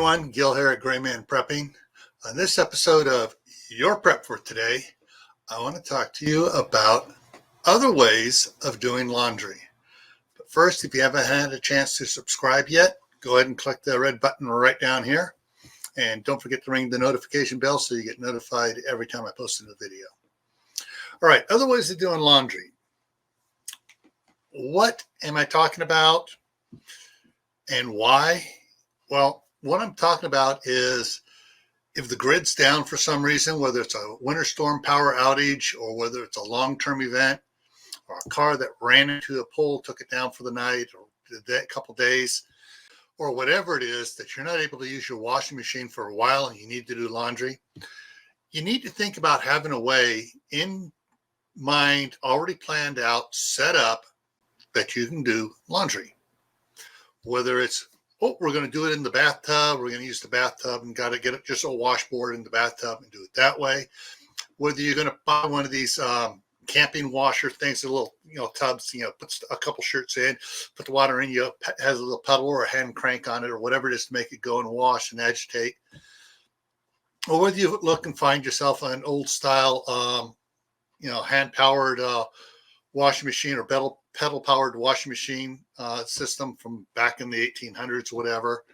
everyone, Gil here at GrayManPrepping. On this episode of Your Prep for Today, I want to talk to you about other ways of doing laundry. But first, if you haven't had a chance to subscribe yet, go ahead and click the red button right down here. And don't forget to ring the notification bell so you get notified every time I post a new video. All right, other ways of doing laundry. What am I talking about and why? Well, what I'm talking about is if the grid's down for some reason, whether it's a winter storm power outage or whether it's a long-term event or a car that ran into a pole, took it down for the night or a couple days, or whatever it is that you're not able to use your washing machine for a while and you need to do laundry, you need to think about having a way in mind, already planned out, set up that you can do laundry. Whether it's we're going to do it in the bathtub. We're going to use the bathtub and got to get it just a washboard in the bathtub and do it that way. Whether you're going to buy one of these camping washer things, a little, tubs, put a couple shirts in, put the water in, has a little pedal or a hand crank on it or whatever it is to make it go and wash and agitate. Or whether you look and find yourself an old style, hand-powered washing machine or pedal powered washing machine system from back in the 1800s, whatever,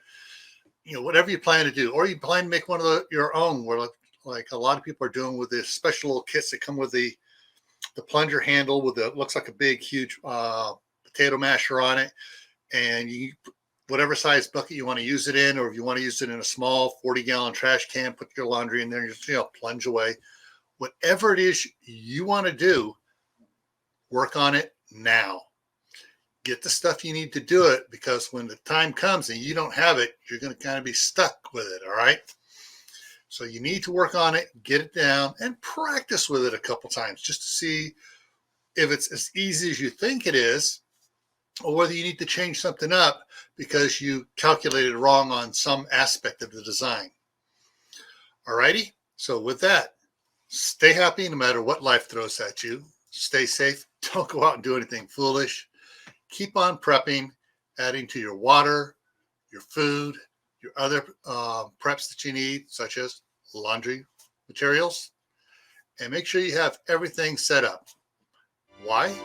whatever you plan to do, or you plan to make one of your own, where like a lot of people are doing with the special little kits that come with the plunger handle with the looks like a big huge potato masher on it, and you whatever size bucket you want to use it in, or if you want to use it in a small 40-gallon trash can, put your laundry in there and just plunge away. Whatever it is you want to do, work on it now. Get the stuff you need to do it, because when the time comes and you don't have it, you're going to kind of be stuck with it. All right. So you need to work on it, get it down, and practice with it a couple times just to see if it's as easy as you think it is, or whether you need to change something up because you calculated wrong on some aspect of the design. All righty. So with that, stay happy no matter what life throws at you. Stay safe. Don't go out and do anything foolish. Keep on prepping, adding to your water, your food, your other preps that you need, such as laundry materials, and make sure you have everything set up. Why?